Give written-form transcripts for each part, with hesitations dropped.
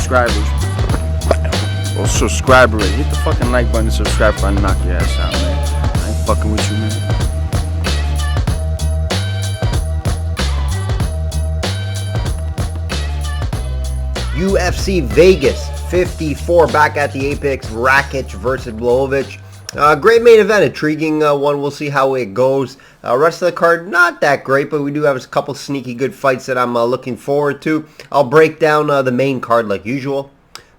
subscribers. Or subscriber rate. Hit the fucking like button and subscribe if I knock your ass out, man. I ain't fucking with you, man. UFC Vegas 54 back at the Apex. Rakic versus Blachowicz. Great main event, intriguing one. We'll see how it goes. Rest of the card, not that great, but we do have a couple sneaky good fights that I'm looking forward to. I'll break down the main card like usual.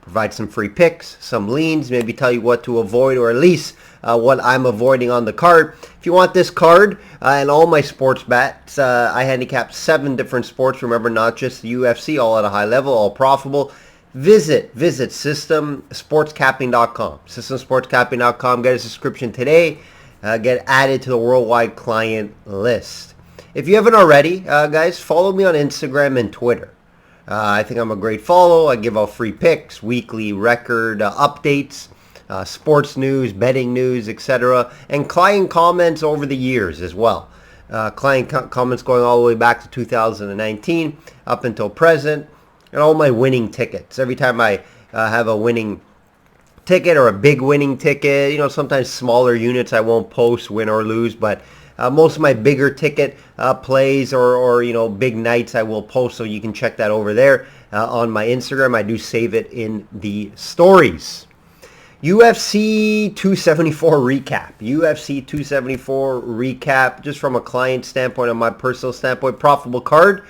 Provide some free picks, some leans, maybe tell you what to avoid, or at least what I'm avoiding on the card. If you want this card and all my sports bets, I handicap 7 different sports. Remember, not just the UFC, all at a high level, all profitable. Visit systemsportscapping.com. Systemsportscapping.com. Get a subscription today. Get added to the worldwide client list. If you haven't already, guys, follow me on Instagram and Twitter. I think I'm a great follow. I give out free picks, weekly record updates, sports news, betting news, etc. And client comments over the years as well. Client comments going all the way back to 2019 up until present. And all my winning tickets. Every time I have a winning ticket or a big winning ticket, sometimes smaller units I won't post, win or lose, but most of my bigger ticket plays or big nights I will post, so you can check that over there on my Instagram. I do save it in the stories. UFC 274 recap. UFC 274 recap, just from a client standpoint, on my personal standpoint. Profitable card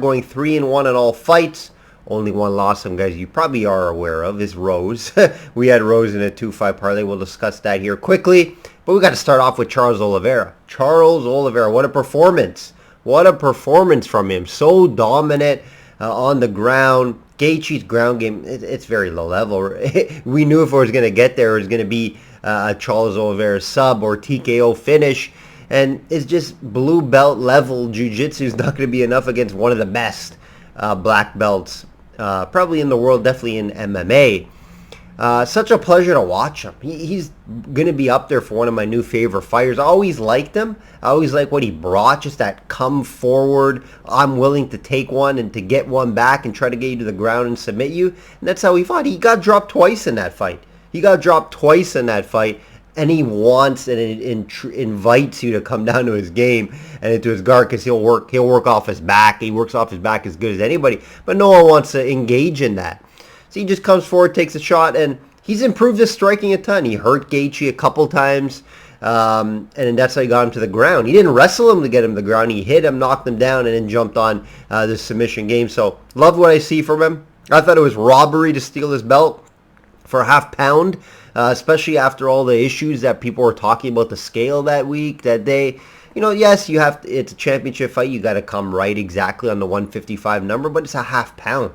going 3-1 in all fights. Only one loss, some guys you probably are aware of, is Rose. We had Rose in a 2-5 parlay. We'll discuss that here quickly. But we got to start off with Charles Oliveira. Charles Oliveira, what a performance. What a performance from him. So dominant on the ground. Gaethje's ground game, it's very low level. We knew if it was going to get there, it was going to be a Charles Oliveira sub or TKO finish. And it's just blue belt level jiu-jitsu is not going to be enough against one of the best black belts probably in the world, definitely in MMA. Such a pleasure to watch him. He's going to be up there for one of my new favorite fighters. I always liked him. I always liked what he brought, just that come forward, I'm willing to take one and to get one back and try to get you to the ground and submit you. And that's how he fought. He got dropped twice in that fight. And he wants and invites you to come down to his game and into his guard, because he'll work off his back. He works off his back as good as anybody. But no one wants to engage in that. So he just comes forward, takes a shot, and he's improved his striking a ton. He hurt Gaethje a couple times, and that's how he got him to the ground. He didn't wrestle him to get him to the ground. He hit him, knocked him down, and then jumped on the submission game. So love what I see from him. I thought it was robbery to steal his belt for a half pound. Especially after all the issues that people were talking about the scale that week, that day. Yes, you have to, it's a championship fight. You got to come right exactly on the 155 number, but it's a half pound.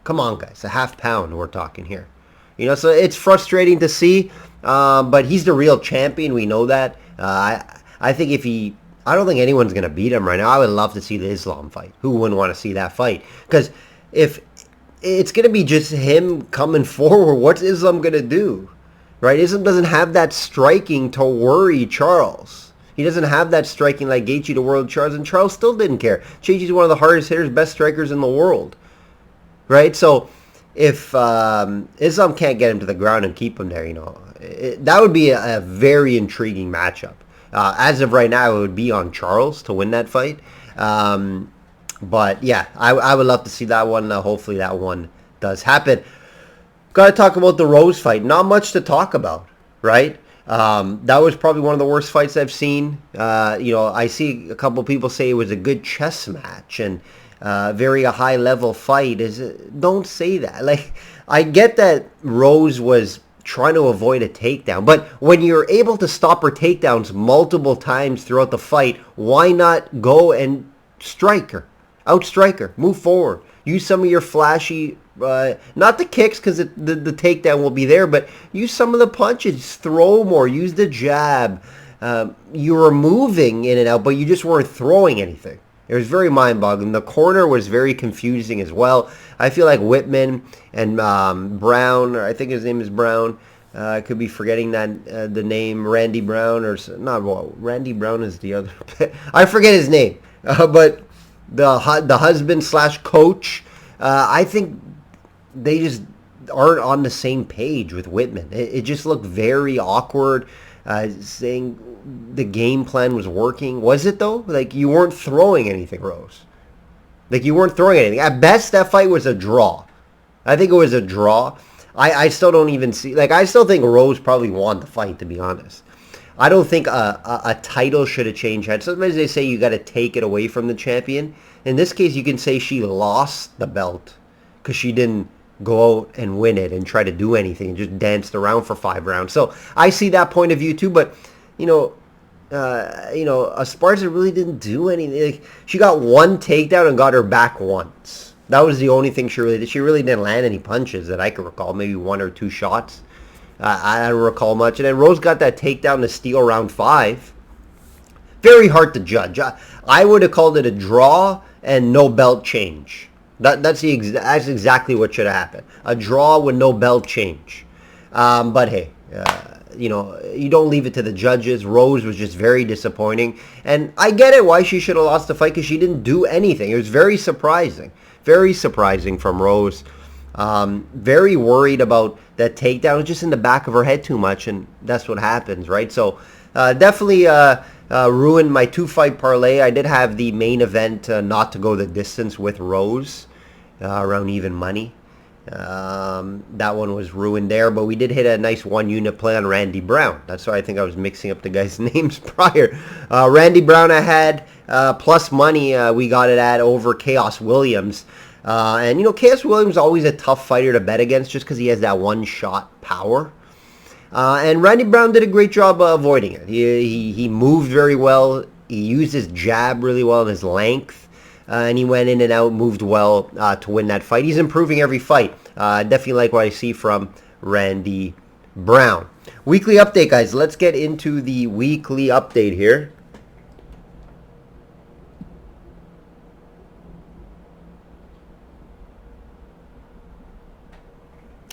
Come on, guys, a half pound we're talking here. So it's frustrating to see, but he's the real champion. We know that. I think I don't think anyone's going to beat him right now. I would love to see the Islam fight. Who wouldn't want to see that fight? Because if it's going to be just him coming forward, what's Islam going to do? Right? Islam doesn't have that striking to worry Charles. He doesn't have that striking like Gaethje to worry Charles, and Charles still didn't care. Gaethje's one of the hardest hitters, best strikers in the world. Right? So if Islam can't get him to the ground and keep him there, that would be a very intriguing matchup. As of right now, it would be on Charles to win that fight. But yeah, I would love to see that one. Hopefully that one does happen. Got to talk about the Rose fight. Not much to talk about, right? That was probably one of the worst fights I've seen. I see a couple people say it was a good chess match and very a high level fight. Don't say that. Like, I get that Rose was trying to avoid a takedown, but when you're able to stop her takedowns multiple times throughout the fight, why not go and strike her? Outstrike her. Move forward. Use some of your flashy, not the kicks, because the takedown will be there, but use some of the punches. Throw more. Use the jab. You were moving in and out, but you just weren't throwing anything. It was very mind-boggling. The corner was very confusing as well. I feel like Whitman and Brown, or I think his name is Brown, I could be forgetting that the name, Randy Brown, or not. Well, Randy Brown is the other. I forget his name, but the husband / coach, I think they just aren't on the same page with Whitman. It just looked very awkward. Saying the game plan was working. Was it though? Like, you weren't throwing anything, Rose. Like, you weren't throwing anything. At best, that fight was a draw. I think it was a draw. I still don't even see... Like, I still think Rose probably won the fight, to be honest. I don't think a title should have changed hands. Sometimes they say you got to take it away from the champion. In this case, you can say she lost the belt because she didn't go out and win it and try to do anything and just danced around for 5 rounds. So I see that point of view too, but Esparza really didn't do anything. Like, she got one takedown and got her back once. That was the only thing she really did. She really didn't land any punches that I can recall, maybe 1 or 2 shots. I don't recall much. And then Rose got that takedown to steal round 5. Very hard to judge. I would have called it a draw and no belt change. That's exactly what should have happened. A draw with no belt change. But hey, you don't leave it to the judges. Rose was just very disappointing. And I get it why she should have lost the fight, because she didn't do anything. It was very surprising. Very surprising from Rose. Very worried about that takedown. It was just in the back of her head too much, and that's what happens, right? So definitely ruined my 2-fight parlay. I did have the main event not to go the distance with Rose around even money. That one was ruined there, but we did hit a nice 1-unit play on Randy Brown. That's why I think I was mixing up the guys' names prior. Randy Brown I had plus money. We got it at over Chaos Williams. And Chaos Williams is always a tough fighter to bet against just because he has that one-shot power. And Randy Brown did a great job avoiding it. He moved very well. He used his jab really well and his length. And he went in and out, moved well to win that fight. He's improving every fight. Definitely like what I see from Randy Brown. Weekly update, guys. Let's get into the weekly update here.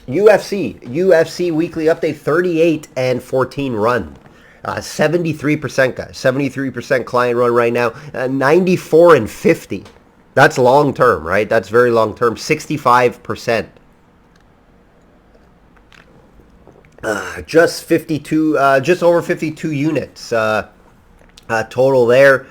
UFC weekly update, 38-14 run. 73%, guys. 73% client run right now. 94-50. That's long term, right? That's very long term. 65%. Just 52. Just over 52 units total there.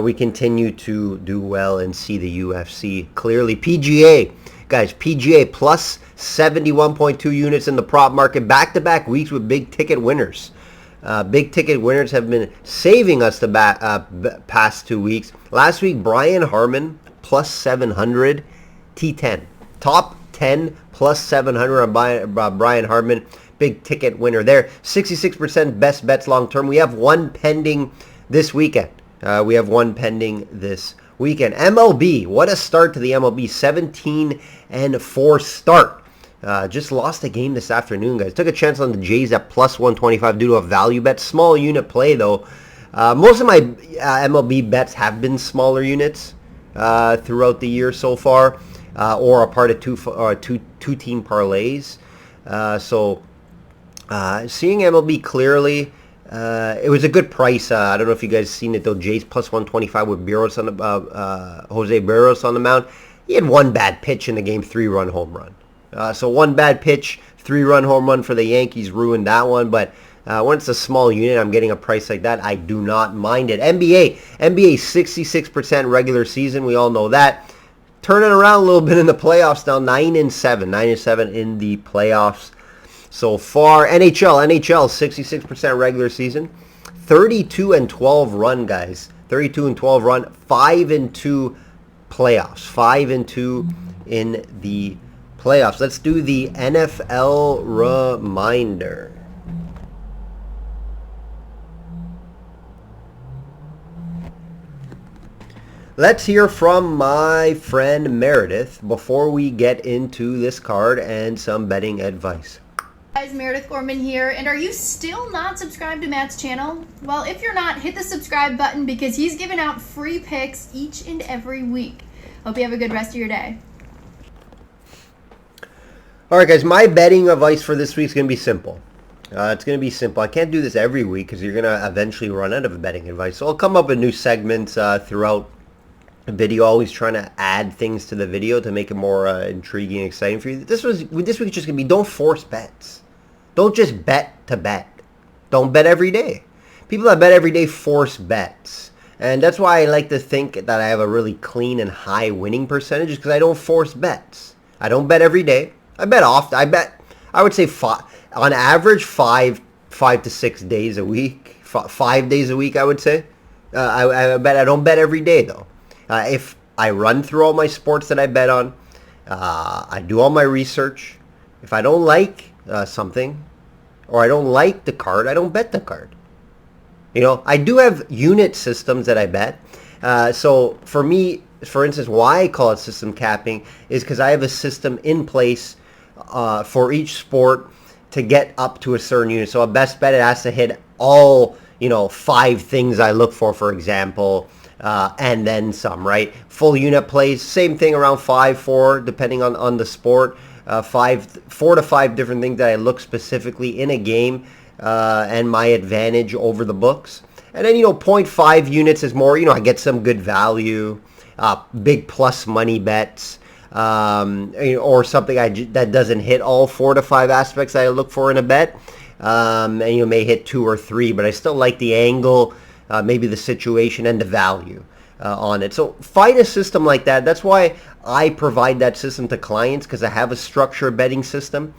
We continue to do well and see the UFC clearly. PGA, guys. PGA plus 71.2 units in the prop market. Back-to-back weeks with big ticket winners. Big ticket winners have been saving us the past 2 weeks. Last week, Brian Harmon plus 700 T10. Top 10 plus 700 on Brian Harmon. Big ticket winner there. 66% best bets long term. We have one pending this weekend. MLB, what a start to the MLB. 17-4 start. Just lost a game this afternoon, guys. Took a chance on the Jays at plus 125 due to a value bet. Small unit play, though. Most of my MLB bets have been smaller units throughout the year so far, or a part of two-team parlays. So seeing MLB clearly, it was a good price. I don't know if you guys seen it, though. Jays plus 125 with Barros on the Jose Barros on the mound. He had one bad pitch in the game, 3-run home run. So one bad pitch, 3-run home run for the Yankees ruined that one. But when it's a small unit, I'm getting a price like that. I do not mind it. NBA 66% regular season. We all know that. Turning around a little bit in the playoffs now. 9-7. 9-7 in the playoffs so far. NHL 66% regular season. 32-12 run, guys. 32-12 run. 5-2 playoffs. 5-2 in the playoffs. Let's do the NFL reminder. Let's hear from my friend Meredith before we get into this card and some betting advice. Guys, Meredith Gorman here, and are you still not subscribed to Matt's channel? Well, if you're not, hit the subscribe button because he's giving out free picks each and every week. Hope you have a good rest of your day. All right, guys, my betting advice for this week is going to be simple. It's going to be simple. I can't do this every week because you're going to eventually run out of betting advice. So I'll come up with new segments throughout video, always trying to add things to the video to make it more intriguing and exciting for you. This week is just gonna be, don't force bets. Don't just bet to bet. Don't bet every day. People that bet every day force bets. And that's why I like to think that I have a really clean and high winning percentage, because I don't force bets. I don't bet every day. I bet often. I would say on average 5 to 6 days a week. 5 days a week, I would say. I don't bet every day though. If I run through all my sports that I bet on, I do all my research. If I don't like something, or I don't like the card, I don't bet the card. I do have unit systems that I bet. So for me, for instance, why I call it system capping is because I have a system in place for each sport to get up to a certain unit. So a best bet, it has to hit all 5 things I look for example, and then some, right? Full unit plays, same thing, around 4, depending on the sport. 4 to 5 different things that I look specifically in a game, and my advantage over the books. And then 0.5 units is more, I get some good value, big plus money bets, or something that doesn't hit all 4 to 5 aspects I look for in a bet. And you may hit 2 or 3, but I still like the angle, maybe the situation and the value on it. So find a system like that. That's why I provide that system to clients, because I have a structured betting system.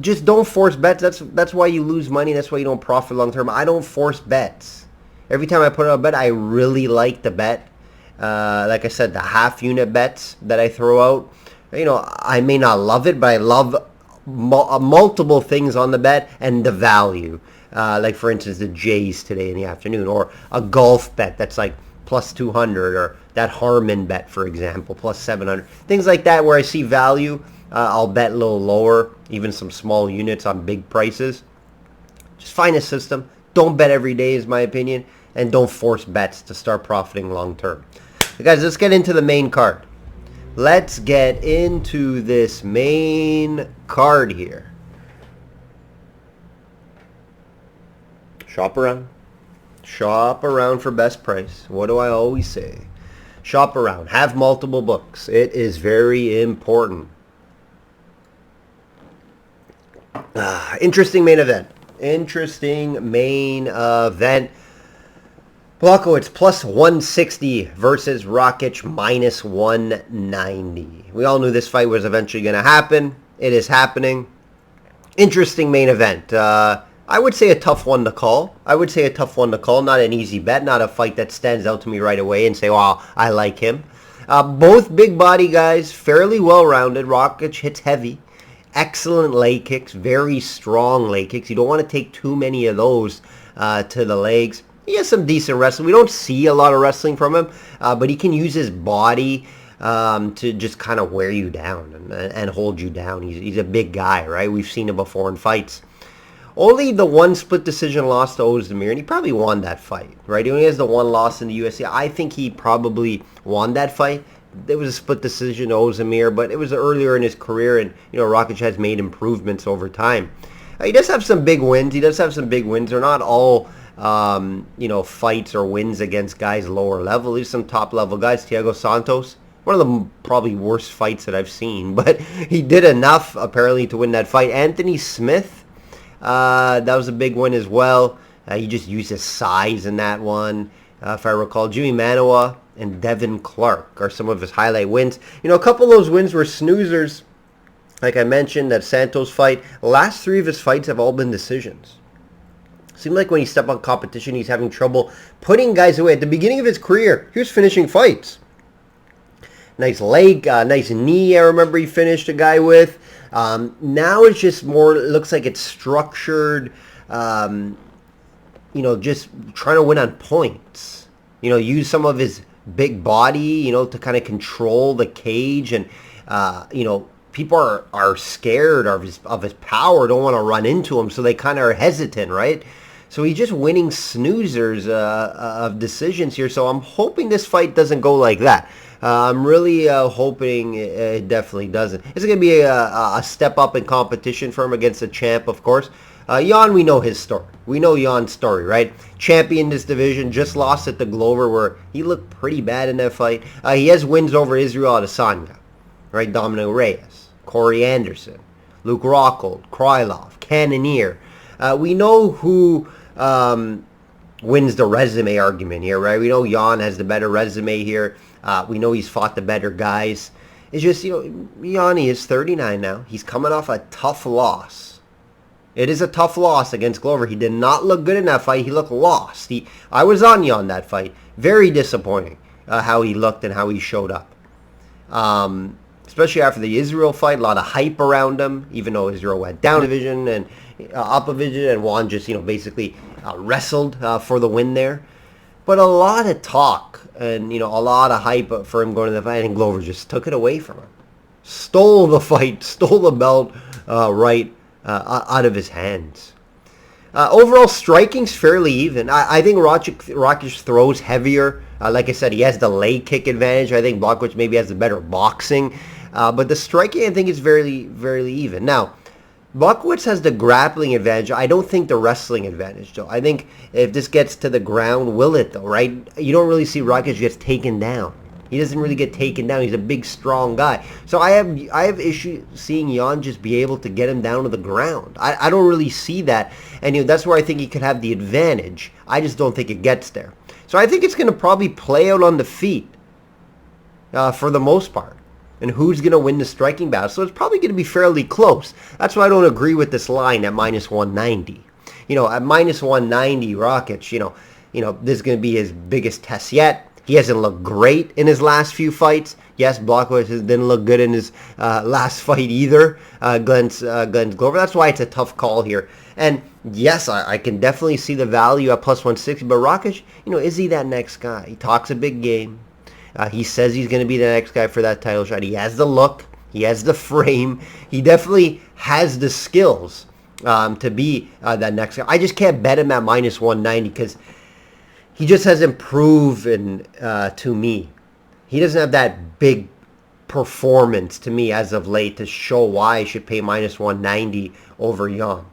Just don't force bets. That's why you lose money. That's why you don't profit long term. I don't force bets. Every time I put out a bet, I really like the bet. Like I said, the half unit bets that I throw out, I may not love it, but I love multiple things on the bet and the value. Like for instance, the Jays today in the afternoon, or a golf bet that's like plus 200, or that Harmon bet, for example, plus 700. Things like that where I see value, I'll bet a little lower, even some small units on big prices. Just find a system. Don't bet every day is my opinion, and don't force bets to start profiting long term. So guys, let's get into the main card. Let's get into this main card here. Shop around. Shop around for best price. What do I always say? Shop around. Have multiple books. It is very important. Interesting main event. Blachowicz plus 160 versus Rakic minus 190. We all knew this fight was eventually going to happen. It is happening. Interesting main event. I would say a tough one to call. Not an easy bet. Not a fight that stands out to me right away and say, wow, I like him. Both big body guys, fairly well-rounded. Rakic hits heavy. Excellent leg kicks. Very strong leg kicks. You don't want to take too many of those to the legs. He has some decent wrestling. We don't see a lot of wrestling from him, but he can use his body to just kind of wear you down and hold you down. He's a big guy, right? We've seen him before in fights. Only the one split decision loss to Ozdemir, and he probably won that fight, right? He only has the one loss in the UFC. I think he probably won that fight. There was a split decision to Ozdemir, but it was earlier in his career, and Rakic has made improvements over time. He does have some big wins. They're not all fights or wins against guys lower level. There's some top level guys. Thiago Santos, one of the probably worst fights that I've seen, but he did enough apparently to win that fight. Anthony Smith, that was a big win as well. He just used his size in that one. If I recall, Jimmy Manoa and Devin Clark are some of his highlight wins. A couple of those wins were snoozers. Like I mentioned, that Santos fight. The last 3 of his fights have all been decisions. Seems like when he stepped on competition, he's having trouble putting guys away. At the beginning of his career, he was finishing fights. Nice leg, nice knee, I remember he finished a guy with. Now it's just more, it looks like it's structured, just trying to win on points. Use some of his big body, to kind of control the cage. And, people are scared of his power, don't want to run into him, so they kind of are hesitant, right? So he's just winning snoozers of decisions here. So I'm hoping this fight doesn't go like that. I'm really hoping it definitely doesn't. It's going to be a step up in competition for him against a champ, of course. Jan, we know his story. We know Jan's story, right? Champion this division, just lost at the Glover where he looked pretty bad in that fight. He has wins over Israel Adesanya, right? Dominic Reyes, Corey Anderson, Luke Rockhold, Krylov, Cannonier. We know who wins the resume argument here, right? We know Jan has the better resume here. We know he's fought the better guys. It's just, Yanni is 39 now. He's coming off a tough loss. It is a tough loss against Glover. He did not look good in that fight. He looked lost. I was on Jan that fight. Very disappointing how he looked and how he showed up. Especially after the Israel fight, a lot of hype around him, even though Israel went down a division and up a division, and Juan just, basically wrestled for the win there. But a lot of talk and, a lot of hype for him going to the fight, and Glover just took it away from him. Stole the fight, stole the belt right out of his hands. Overall, striking's fairly even. I think Rakic throws heavier. Like I said, he has the leg kick advantage. I think Blachowicz maybe has the better boxing. But the striking, I think, is very, very even. Now, Blachowicz has the grappling advantage. I don't think the wrestling advantage, though. I think if this gets to the ground, will it, though, right? You don't really see Rakic gets taken down. He doesn't really get taken down. He's a big, strong guy. So I have issue seeing Jan just be able to get him down to the ground. I don't really see that. And that's where I think he could have the advantage. I just don't think it gets there. So I think it's going to probably play out on the feet for the most part. And who's going to win the striking battle. So it's probably going to be fairly close. That's why I don't agree with this line at minus 190. At minus 190, Rakic, this is going to be his biggest test yet. He hasn't looked great in his last few fights. Yes, Blachowicz didn't look good in his last fight either, Glenn's Glover. That's why it's a tough call here. And yes, I can definitely see the value at plus 160. But Rakic, is he that next guy? He talks a big game. He says he's going to be the next guy for that title shot. He has the look. He has the frame. He definitely has the skills to be that next guy. I just can't bet him at minus 190 because he just hasn't proven to me. He doesn't have that big performance to me as of late to show why I should pay minus 190 over Jan.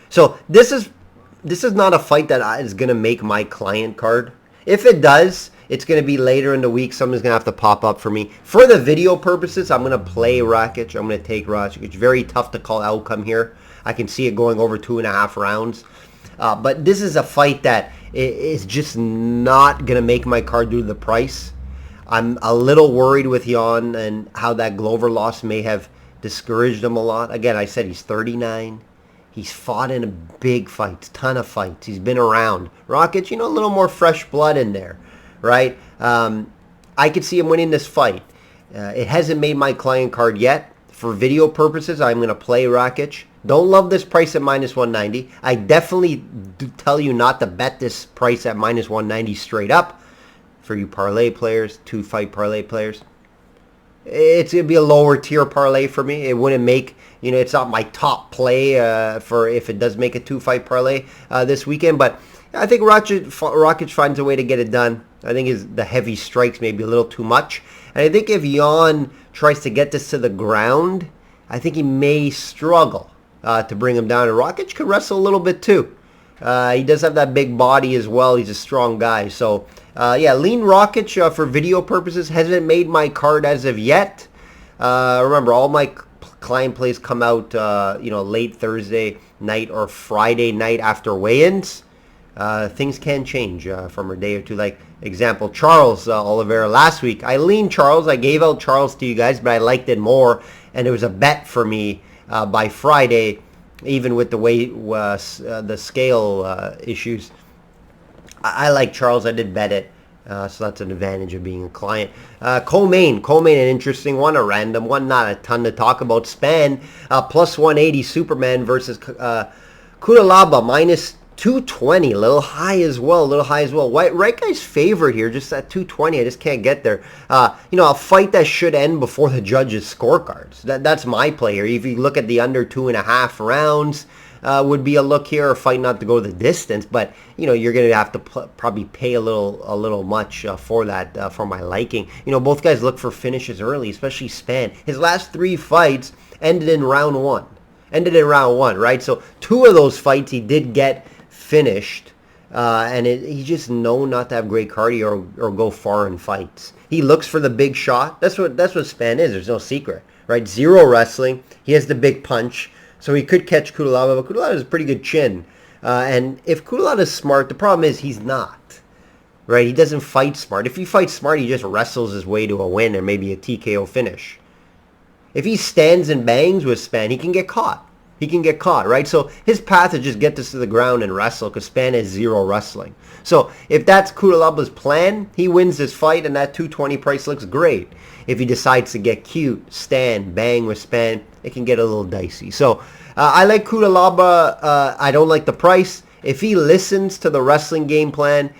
So this is not a fight that is going to make my client card. If it does, it's going to be later in the week. Something's going to have to pop up for me. For the video purposes, I'm going to play Rakic. I'm going to take Rakic. It's very tough to call outcome here. I can see it going over 2.5 rounds. But this is a fight that is just not going to make my card due to the price. I'm a little worried with Jan and how that Glover loss may have discouraged him a lot. Again, I said he's 39. He's fought in a big fights, ton of fights. He's been around. Rakic, a little more fresh blood in there, right? I could see him winning this fight. It hasn't made my client card yet. For video purposes, I'm going to play Rakic. Don't love this price at minus 190. I definitely do tell you not to bet this price at minus 190 straight up. For you parlay players, 2-fight parlay players, it's going to be a lower tier parlay for me. It wouldn't make, it's not my top play for if it does make a 2-fight parlay this weekend. But I think Rakic finds a way to get it done. I think the heavy strikes may be a little too much. And I think if Jan tries to get this to the ground, I think he may struggle to bring him down. And Rakic could wrestle a little bit too. He does have that big body as well. He's a strong guy. So, lean Rakic for video purposes. Hasn't made my card as of yet. Remember, all my client plays come out, late Thursday night or Friday night after weigh-ins. Things can change from a day or two. Like, example, Charles Oliveira last week. I leaned Charles. I gave out Charles to you guys, but I liked it more. And it was a bet for me by Friday, even with the way the scale issues. I like Charles. I did bet it. So that's an advantage of being a client. Co-main, an interesting one, a random one, not a ton to talk about. Span, plus 180 Superman versus Kudalaba, minus 220, a little high as well. Right guy's favorite here, just at 220. I just can't get there. A fight that should end before the judges' scorecards. That's my play here. If you look at the under 2.5 rounds, would be a look here. A fight not to go the distance, but you're going to have to probably pay a little much for that for my liking. Both guys look for finishes early, especially Span. His last 3 fights ended in round 1. Ended in round 1, right? So 2 of those fights he did get finished. He just known not to have great cardio or go far in fights. He looks for the big shot. That's what Span is. There's no secret, right? Zero wrestling. He has the big punch, so he could catch Kudalaba, but Kudalaba has a pretty good chin. And if Kudalaba is smart, the problem is he's not, right? He doesn't fight smart. If he fights smart, he just wrestles his way to a win and maybe a TKO finish. If he stands and bangs with Span, he can get caught. He can get caught, right? So his path is just get this to the ground and wrestle because Span has zero wrestling. So if that's Kudalaba's plan, he wins this fight and that 220 price looks great. If he decides to get cute, stand, bang with Span, it can get a little dicey. So I like Kudalaba. I don't like the price. If he listens to the wrestling game plan,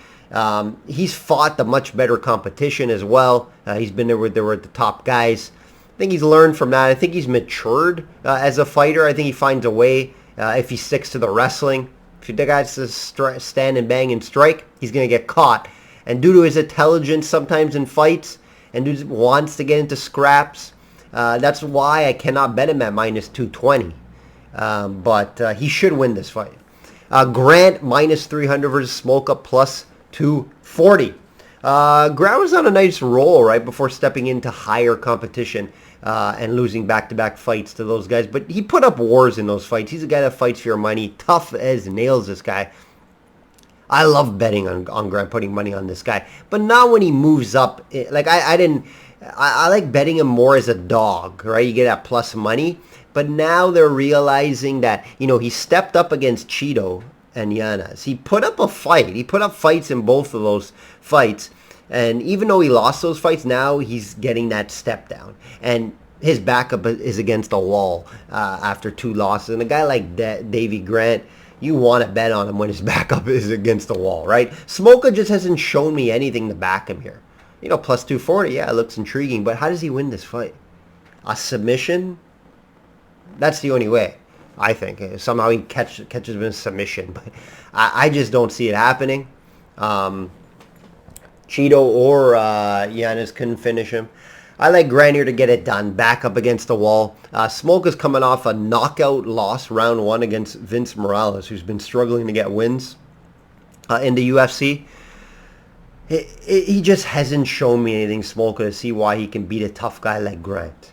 he's fought the much better competition as well. He's been there with the top guys. I think he's learned from that. I think he's matured as a fighter. I think he finds a way if he sticks to the wrestling. If the guy says stand and bang and strike, he's going to get caught. And due to his intelligence sometimes in fights and dude wants to get into scraps, that's why I cannot bet him at minus 220. But he should win this fight. Grant minus 300 versus Smolka plus 240. Grant was on a nice roll right before stepping into higher competition and losing back-to-back fights to those guys. But he put up wars in those fights. He's a guy that fights for your money. Tough as nails, this guy. I love betting on Grant, putting money on this guy. But not when he moves up. Like, I like betting him more as a dog, right? You get that plus money. But now they're realizing that, he stepped up against Cheeto and Yanas. He put up a fight. He put up fights in both of those fights. And even though he lost those fights, now he's getting that step down. And his backup is against a wall after 2 losses. And a guy like Davey Grant, you want to bet on him when his backup is against the wall, right? Smolka just hasn't shown me anything to back him here. Plus 240, yeah, it looks intriguing. But how does he win this fight? A submission? That's the only way, I think. Somehow he catches him in submission. But I just don't see it happening. Cheeto or Yanis couldn't finish him. I like Grant here to get it done. Back up against the wall. Smolka's coming off a knockout loss round 1 against Vince Morales, who's been struggling to get wins in the UFC. He just hasn't shown me anything, Smolka, to see why he can beat a tough guy like Grant.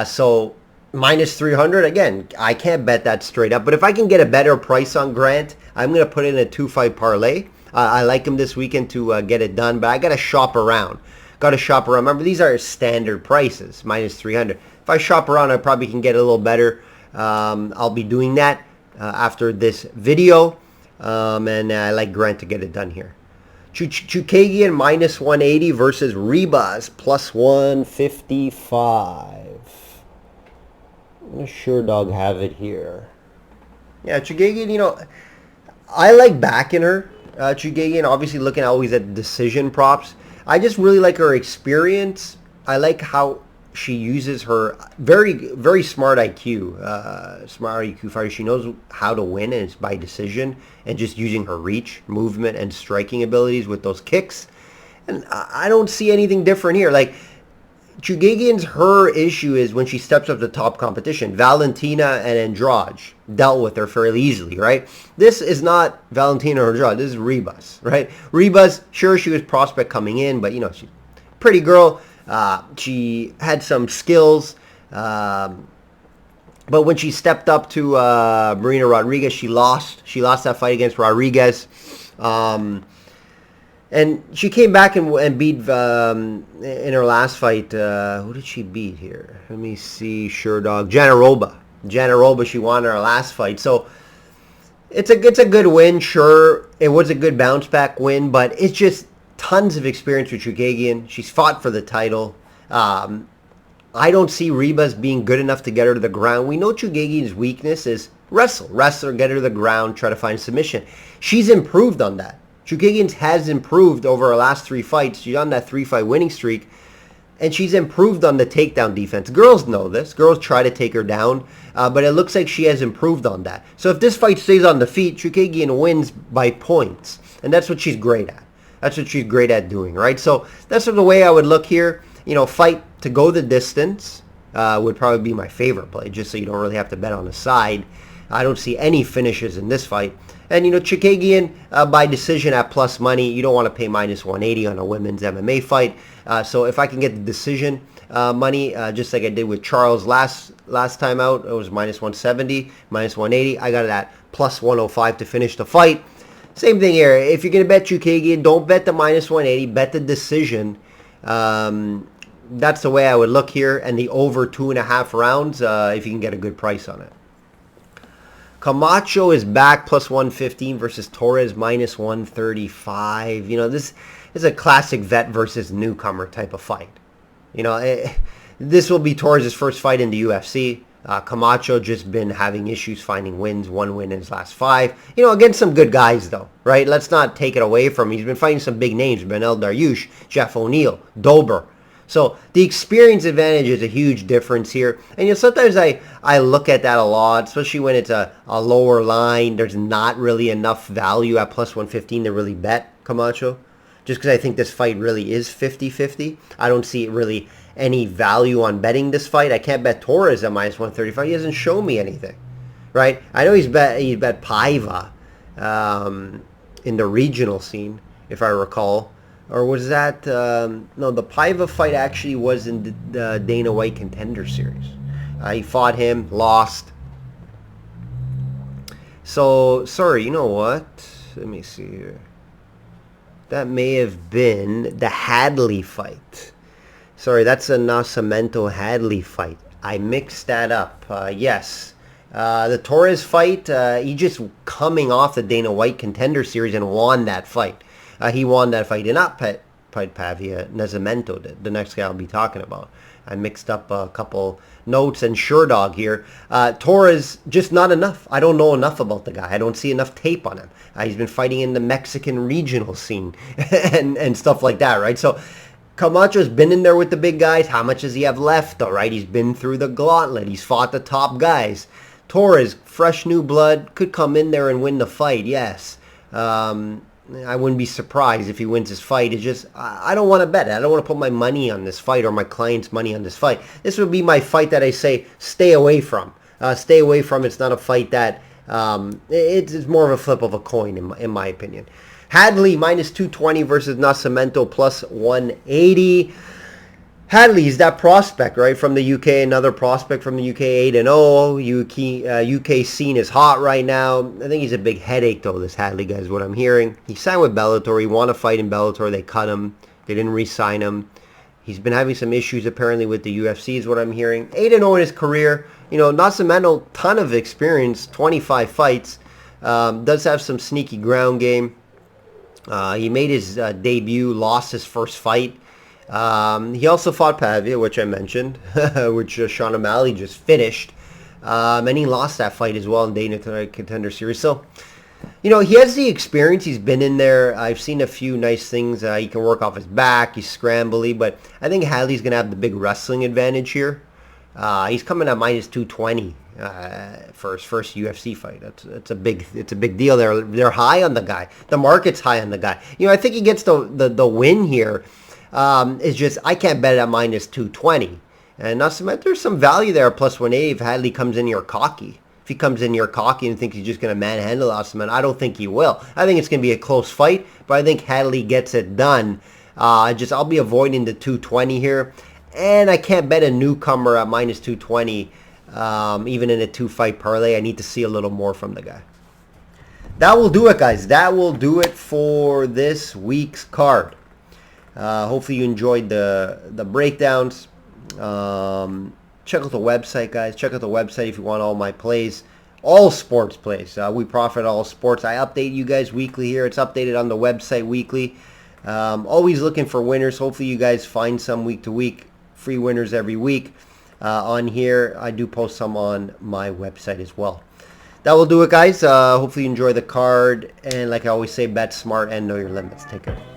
So minus 300, again, I can't bet that straight up. But if I can get a better price on Grant, I'm going to put in a 2-fight parlay. I like him this weekend to get it done, but I got to shop around. Remember, these are standard prices, minus 300. If I shop around, I probably can get a little better. I'll be doing that after this video, and I like Grant to get it done here. Chukagian minus 180 versus Ribas plus 155. I'm going to sure dog have it here. Yeah, Chukagian, I like backing her. Chukagian, obviously looking always at decision props. I just really like her experience. I like how she uses her very, very smart IQ. Smart IQ fighter. She knows how to win, and it's by decision and just using her reach, movement, and striking abilities with those kicks. And I don't see anything different here. Like, Chukagian's, her issue is when she steps up to top competition. Valentina and Andrade dealt with her fairly easily, right? This is not Valentina or Andrade. This is Ribas, right? Ribas, sure, she was prospect coming in, but, she's a pretty girl. She had some skills. But when she stepped up to Marina Rodriguez, she lost. She lost that fight against Rodriguez. And she came back and beat, in her last fight, who did she beat here? Let me see, sure dog. Janaroba, she won her last fight. So it's a good win, sure. It was a good bounce back win, but it's just tons of experience with Chukagian. She's fought for the title. I don't see Ribas being good enough to get her to the ground. We know Chukagian's weakness is wrestle her, get her to the ground, try to find submission. She's improved on that. Chukagian has improved over her last 3 fights. She's on that 3-fight winning streak, and she's improved on the takedown defense. Girls know this. Girls try to take her down, but it looks like she has improved on that. So if this fight stays on the feet, Chukagian wins by points, and that's what she's great at. That's what she's great at doing, right? So that's the way I would look here. Fight to go the distance, would probably be my favorite play, just so you don't really have to bet on the side. I don't see any finishes in this fight. And, Chikagian, by decision at plus money, you don't want to pay minus 180 on a women's MMA fight. So if I can get the decision money, just like I did with Charles last time out, it was minus 170, minus 180. I got it at plus 105 to finish the fight. Same thing here. If you're going to bet Chikagian, don't bet the minus 180. Bet the decision. That's the way I would look here. And the over 2.5 rounds, if you can get a good price on it. Camacho is back plus 115 versus Torres minus 135. This is a classic vet versus newcomer type of fight. This will be Torres' first fight in the UFC. Camacho just been having issues finding wins. 1 win in his last 5. Against some good guys though, right? Let's not take it away from him. He's been fighting some big names. Benel Dariush, Jeff O'Neill, Dober. So the experience advantage is a huge difference here. And sometimes I look at that a lot, especially when it's a lower line. There's not really enough value at plus 115 to really bet Camacho. Just because I think this fight really is 50-50. I don't see really any value on betting this fight. I can't bet Torres at minus 135. He hasn't shown me anything, right? I know he bet Paiva in the regional scene, if I recall. Or was that... no, the Paiva fight actually was in the Dana White Contender Series. He fought him, lost. So, sorry, you know what? Let me see here. That may have been the Hadley fight. Sorry, that's a Nascimento Hadley fight. I mixed that up. Yes. The Torres fight, he just coming off the Dana White Contender Series and won that fight. He won that fight. He did not fight Pavia. Nascimento did. The next guy I'll be talking about. I mixed up a couple notes and Sherdog here. Torres, just not enough. I don't know enough about the guy. I don't see enough tape on him. He's been fighting in the Mexican regional scene and stuff like that, right? So Camacho's been in there with the big guys. How much does he have left, though, right? He's been through the gauntlet. He's fought the top guys. Torres, fresh new blood, could come in there and win the fight, yes. I wouldn't be surprised if he wins this fight. It's just, I don't want to bet it. I don't want to put my money on this fight or my client's money on this fight. This would be my fight that I say stay away from. Stay away from. It's not a fight that, it's more of a flip of a coin in my opinion. Hadley minus 220 versus Nascimento plus 180. Hadley is that prospect, right, from the UK, another prospect from the UK, 8-0. UK scene is hot right now. I think he's a big headache, though, this Hadley guy, is what I'm hearing. He signed with Bellator. He won a fight in Bellator. They cut him. They didn't re-sign him. He's been having some issues, apparently, with the UFC, is what I'm hearing. 8-0 in his career. Nascimento, ton of experience, 25 fights. Does have some sneaky ground game. He made his debut, lost his first fight. He also fought Pavia, which I mentioned, which Sean O'Malley just finished. And he lost that fight as well in Dana Contender Series. So, he has the experience. He's been in there. I've seen a few nice things. He can work off his back. He's scrambly. But I think Hadley's going to have the big wrestling advantage here. He's coming at minus 220 for his first UFC fight. It's a big deal. They're high on the guy. The market's high on the guy. I think he gets the win here. It's just, I can't bet it at minus 220. And Nascimento, there's some value there, plus 180 if Hadley comes in here cocky. If he comes in here cocky and thinks he's just going to manhandle Nascimento, I don't think he will. I think it's going to be a close fight, but I think Hadley gets it done. I'll be avoiding the 220 here. And I can't bet a newcomer at minus 220, even in a 2-fight parlay. I need to see a little more from the guy. That will do it, guys. That will do it for this week's card. Hopefully you enjoyed the breakdowns. Check out the website, guys. Check out the website if you want all my plays. All sports plays. We profit all sports. I update you guys weekly here. It's updated on the website weekly. Always looking for winners. Hopefully you guys find some week to week. Free winners every week on here. I do post some on my website as well. That will do it, guys. Hopefully you enjoy the card. And like I always say, bet smart and know your limits. Take care.